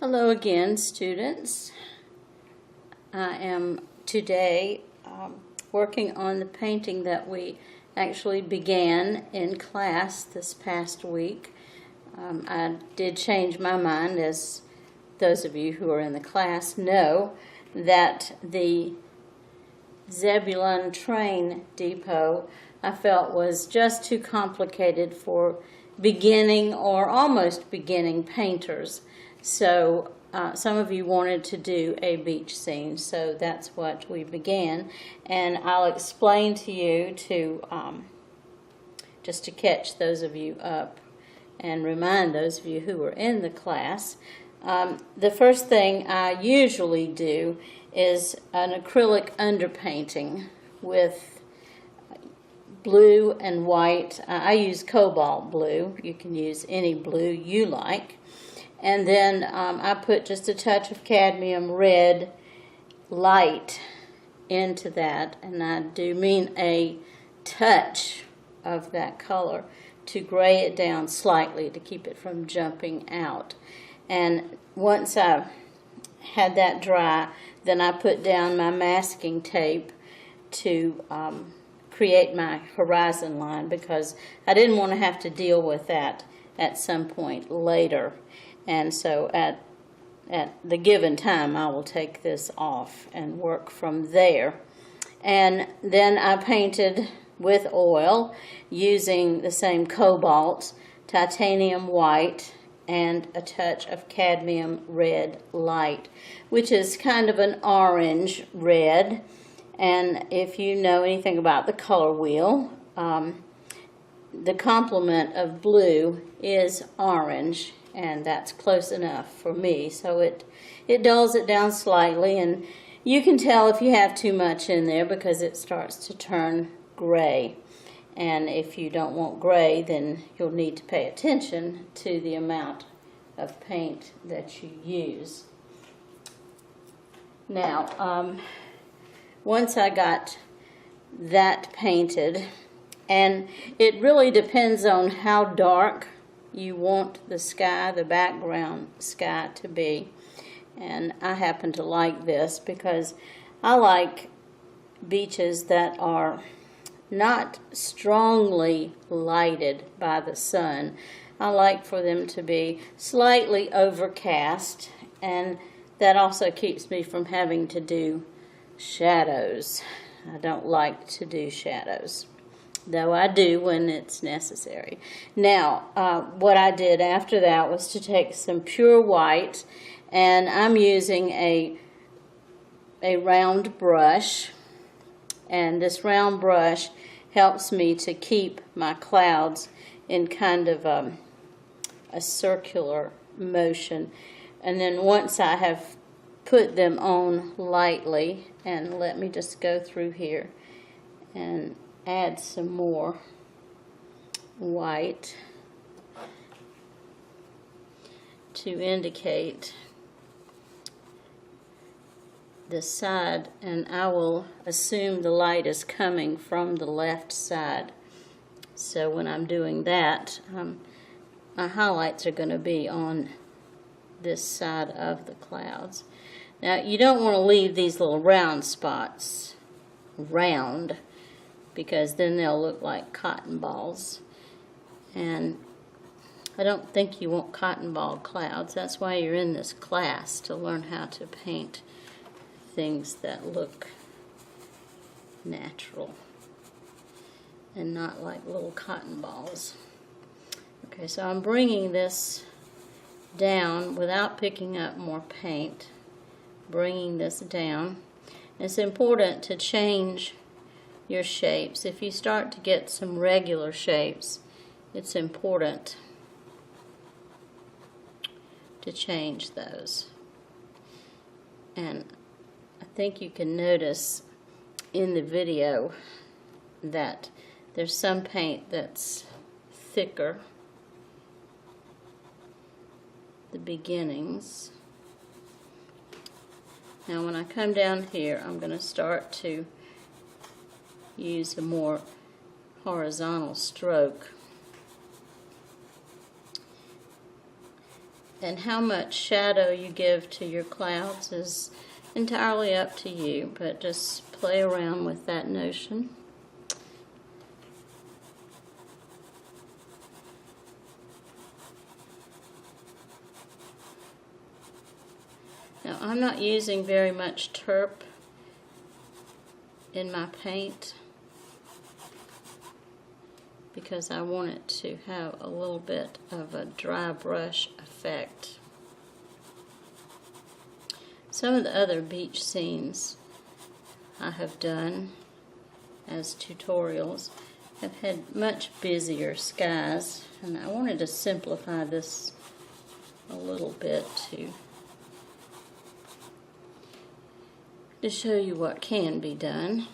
Hello again, students. I am today working on the painting that we actually began in class this past week. I did change my mind, as those of you who are in the class know, that the Zebulon train depot I felt was just too complicated for beginning or almost beginning painters. So some of you wanted to do a beach scene, so that's what we began. And I'll explain to you just to catch those of you up and remind those of you who were in the class. The first thing I usually do is an acrylic underpainting with blue and white. I use cobalt blue. You can use any blue you like. And then I put just a touch of cadmium red light into that, and I do mean a touch of that color to gray it down slightly to keep it from jumping out. And once I had that dry, then I put down my masking tape to create my horizon line, because I didn't want to have to deal with that at some point later. And so at the given time, I will take this off and work from there. And then I painted with oil using the same cobalt, titanium white, and a touch of cadmium red light, which is kind of an orange red. And if you know anything about the color wheel, the complement of blue is orange, and that's close enough for me. So it dulls it down slightly, and you can tell if you have too much in there because it starts to turn gray. And if you don't want gray, then you'll need to pay attention to the amount of paint that you use. Now, once I got that painted, and it really depends on how dark you want the sky, the background sky, to be. And I happen to like this because I like beaches that are not strongly lighted by the sun. I like for them to be slightly overcast, and that also keeps me from having to do shadows. I don't like to do shadows, though I do when it's necessary. Now, what I did after that was to take some pure white, and I'm using a round brush, and this round brush helps me to keep my clouds in kind of a circular motion. And then once I have put them on lightly, and let me just go through here and add some more white to indicate the side, and I will assume the light is coming from the left side. So when I'm doing that, my highlights are going to be on this side of the clouds. Now, you don't want to leave these little round spots round, because then they'll look like cotton balls. And I don't think you want cotton ball clouds. That's why you're in this class, to learn how to paint things that look natural and not like little cotton balls. Okay, so I'm bringing this down without picking up more paint. Bringing this down. It's important to change your shapes. If you start to get some regular shapes, it's important to change those. And I think you can notice in the video that there's some paint that's thicker, the beginnings. Now when I come down here, I'm going to start to use a more horizontal stroke. And how much shadow you give to your clouds is entirely up to you, but just play around with that notion. Now, I'm not using very much turp in my paint because I want it to have a little bit of a dry brush effect. Some of the other beach scenes I have done as tutorials have had much busier skies, and I wanted to simplify this a little bit to show you what can be done.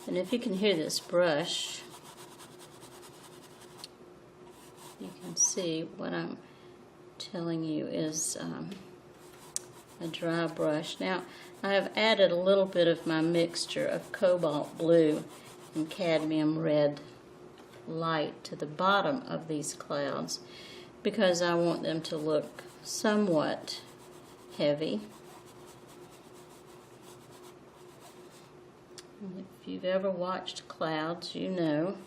And if you can hear this brush, you can see what I'm telling you is a dry brush. Now, I have added a little bit of my mixture of cobalt blue and cadmium red light to the bottom of these clouds because I want them to look somewhat heavy. If you've ever watched clouds, you know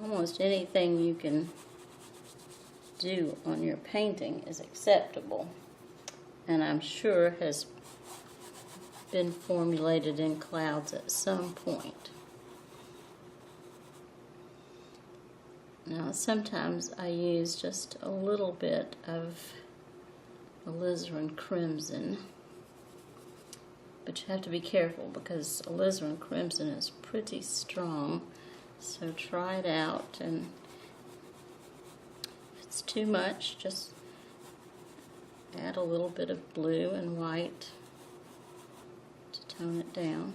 almost anything you can do on your painting is acceptable, and I'm sure has been formulated in clouds at some point. Now, sometimes I use just a little bit of alizarin crimson, but you have to be careful because alizarin crimson is pretty strong, so try it out, and if it's too much, just add a little bit of blue and white to tone it down.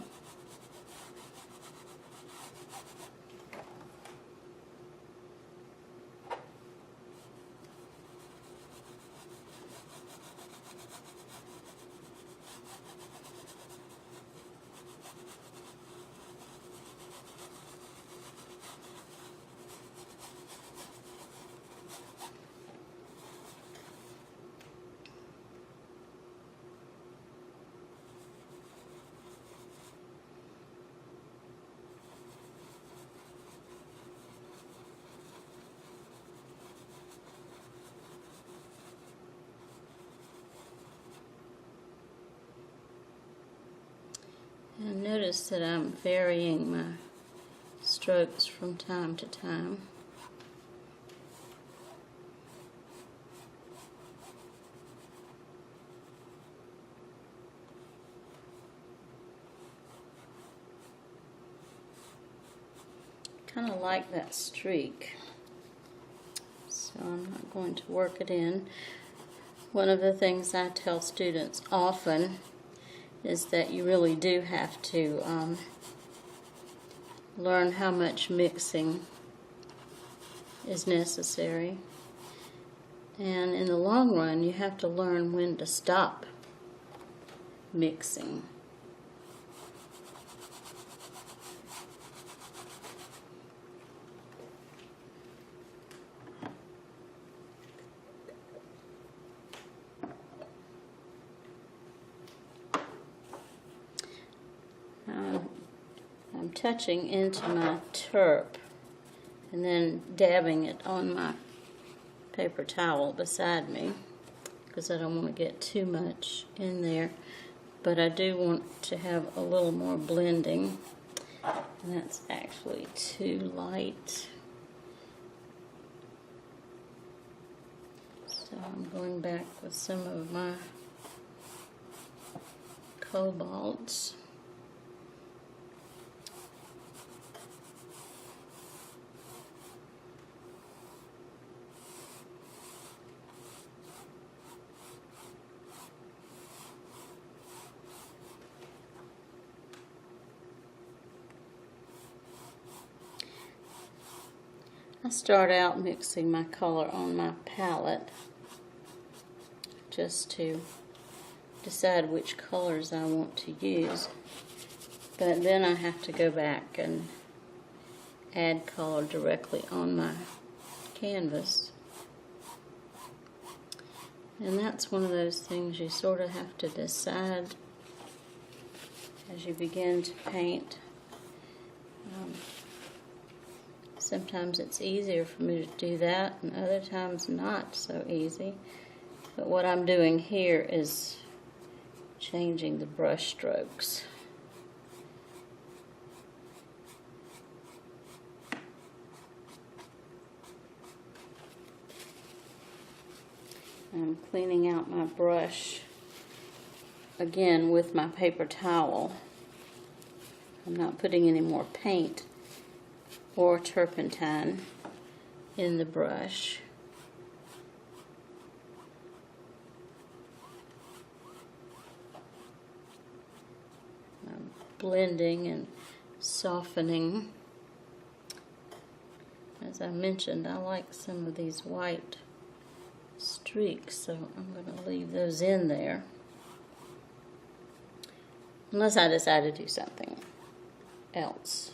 And notice that I'm varying my strokes from time to time. Kind of like that streak, so I'm not going to work it in. One of the things I tell students often is that you really do have to learn how much mixing is necessary. And in the long run, you have to learn when to stop mixing. I'm touching into my turp and then dabbing it on my paper towel beside me because I don't want to get too much in there, but I do want to have a little more blending, and that's actually too light. So I'm going back with some of my cobalts. I start out mixing my color on my palette, just to decide which colors I want to use. But then I have to go back and add color directly on my canvas. And that's one of those things you sort of have to decide as you begin to paint. Sometimes it's easier for me to do that, and other times not so easy. But what I'm doing here is changing the brush strokes. I'm cleaning out my brush again with my paper towel. I'm not putting any more paint or turpentine in the brush. I'm blending and softening. As I mentioned, I like some of these white streaks, so I'm going to leave those in there. Unless I decide to do something else.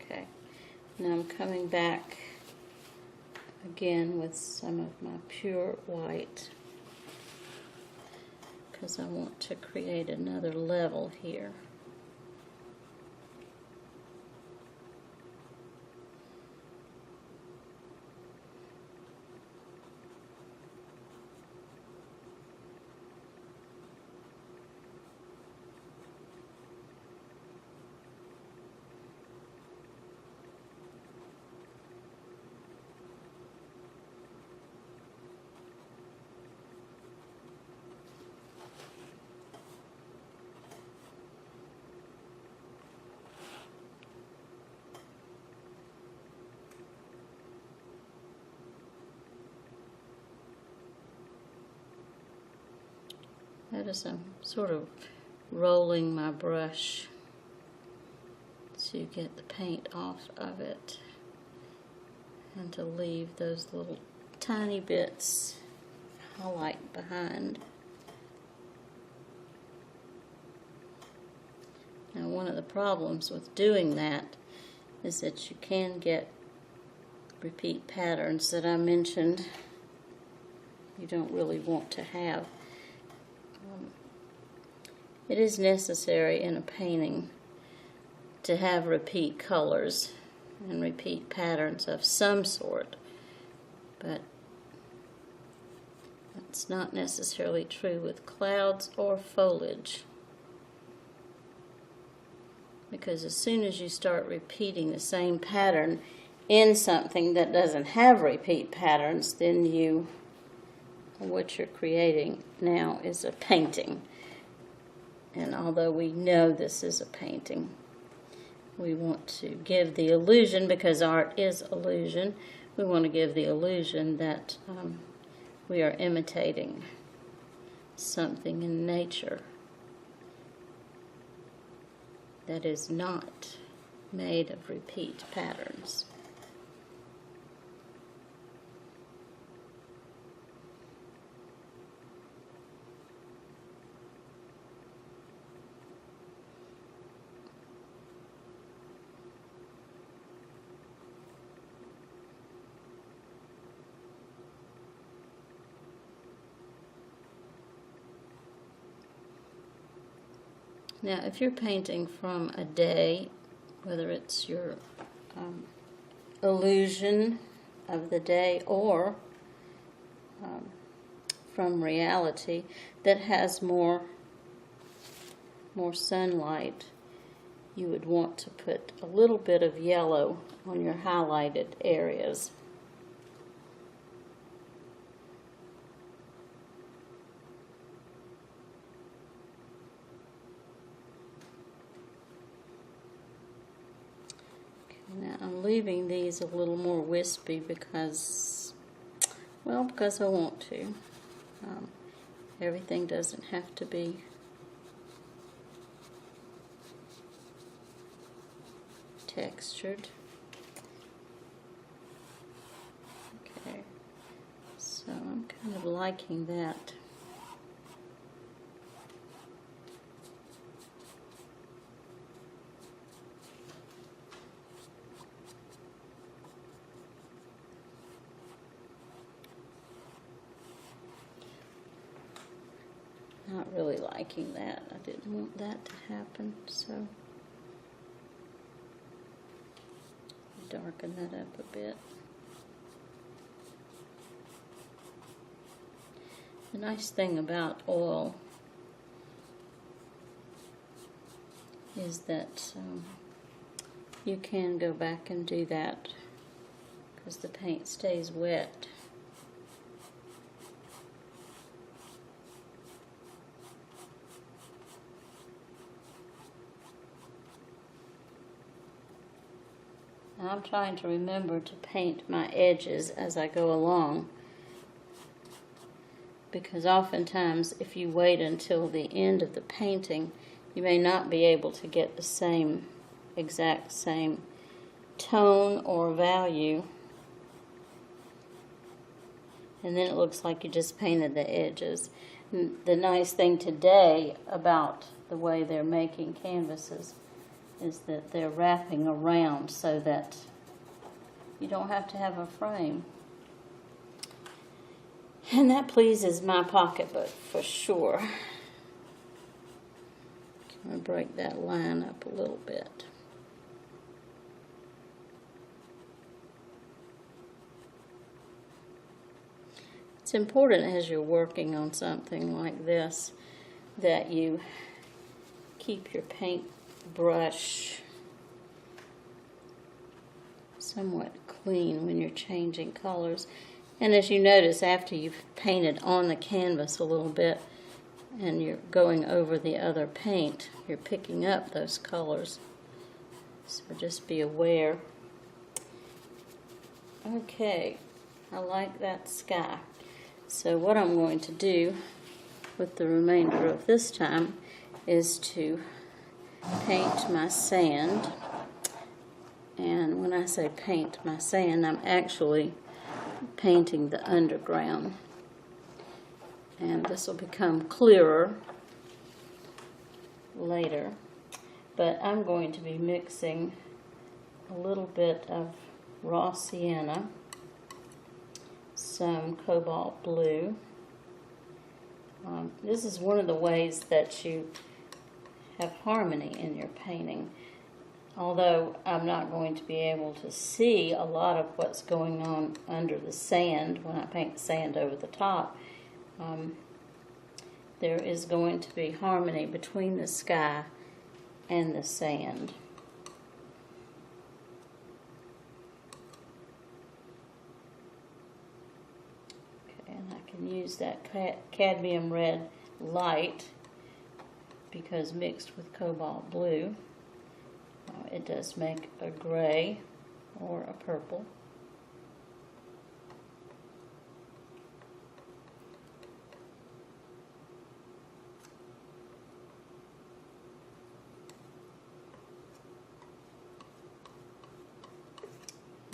Okay, now I'm coming back again with some of my pure white because I want to create another level here. Notice I'm sort of rolling my brush to get the paint off of it and to leave those little tiny bits highlight behind. Now, one of the problems with doing that is that you can get repeat patterns that I mentioned you don't really want to have. It is necessary in a painting to have repeat colors and repeat patterns of some sort, but that's not necessarily true with clouds or foliage, because as soon as you start repeating the same pattern in something that doesn't have repeat patterns, then what you're creating now is a painting. And although we know this is a painting, we want to give the illusion, because art is illusion, we want to give the illusion that we are imitating something in nature that is not made of repeat patterns. Now, if you're painting from a day, whether it's your illusion of the day or from reality that has more sunlight, you would want to put a little bit of yellow on your highlighted areas. Now I'm leaving these a little more wispy because I want to. Everything doesn't have to be textured. Okay, so I'm kind of liking that. Not really liking that. I didn't want that to happen, so darken that up a bit. The nice thing about oil is that you can go back and do that because the paint stays wet. I'm trying to remember to paint my edges as I go along, because oftentimes if you wait until the end of the painting, you may not be able to get the exact same tone or value, and then it looks like you just painted the edges. And the nice thing today about the way they're making canvases is that they're wrapping around so that you don't have to have a frame. And that pleases my pocketbook for sure. I'm going to break that line up a little bit. It's important as you're working on something like this that you keep your paint brush somewhat clean when you're changing colors. And as you notice, after you've painted on the canvas a little bit and you're going over the other paint, you're picking up those colors. So just be aware. Okay, I like that sky. So what I'm going to do with the remainder of this time is to paint my sand. And when I say paint my sand, I'm actually painting the underground. And this will become clearer later. But I'm going to be mixing a little bit of raw sienna, some cobalt blue. This is one of the ways that you have harmony in your painting. Although I'm not going to be able to see a lot of what's going on under the sand when I paint the sand over the top, there is going to be harmony between the sky and the sand. Okay, and I can use that cadmium red light because mixed with cobalt blue, it does make a gray or a purple.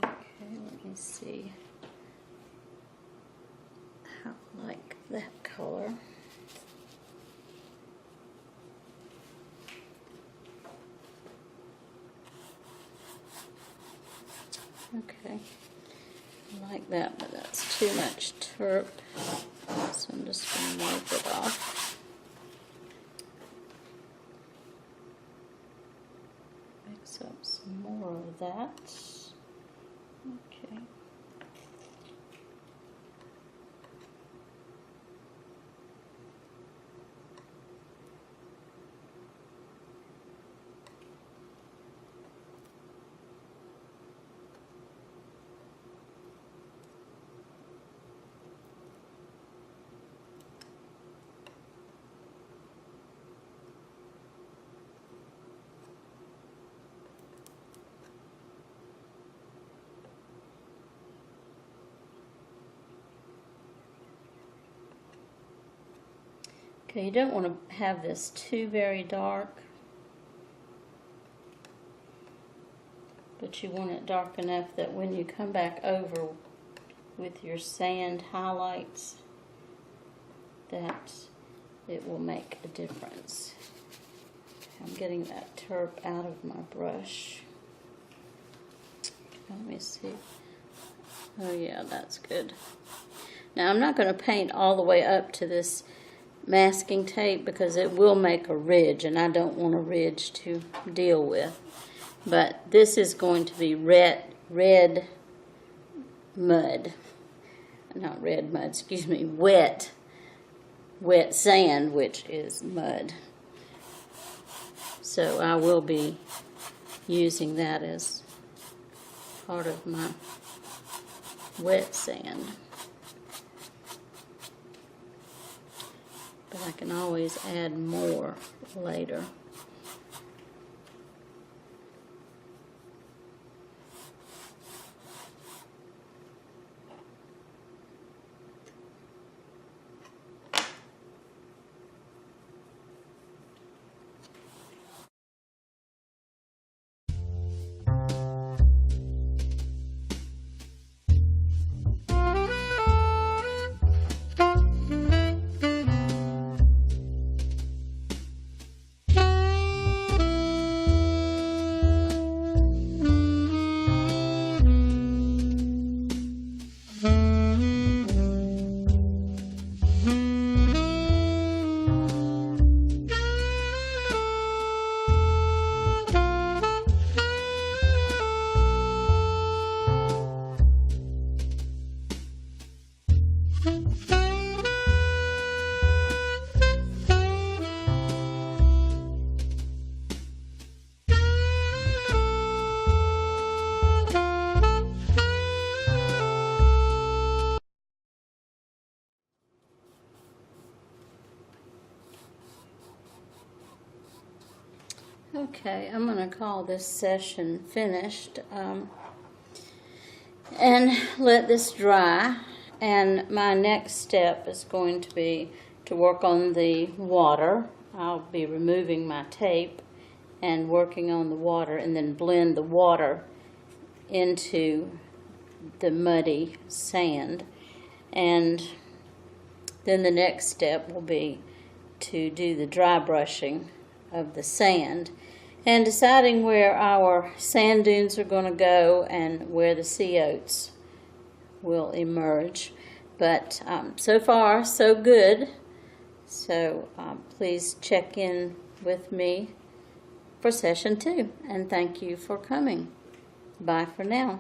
Okay, let me see how I like that color. Okay, I like that, but that's too much terp, so I'm just going to wipe it off. Mix up some more of that. Okay. Okay, you don't want to have this too very dark, but you want it dark enough that when you come back over with your sand highlights, that it will make a difference. I'm getting that turp out of my brush. Let me see. Oh yeah, that's good. Now I'm not going to paint all the way up to this masking tape because it will make a ridge, and I don't want a ridge to deal with. But this is going to be red mud. Not red mud, excuse me, wet sand, which is mud. So I will be using that as part of my wet sand. But I can always add more later. Okay, I'm going to call this session finished and let this dry. And my next step is going to be to work on the water. I'll be removing my tape and working on the water, and then blend the water into the muddy sand. And then the next step will be to do the dry brushing of the sand and deciding where our sand dunes are going to go and where the sea oats will emerge. But so far, so good. So please check in with me for session 2. And thank you for coming. Bye for now.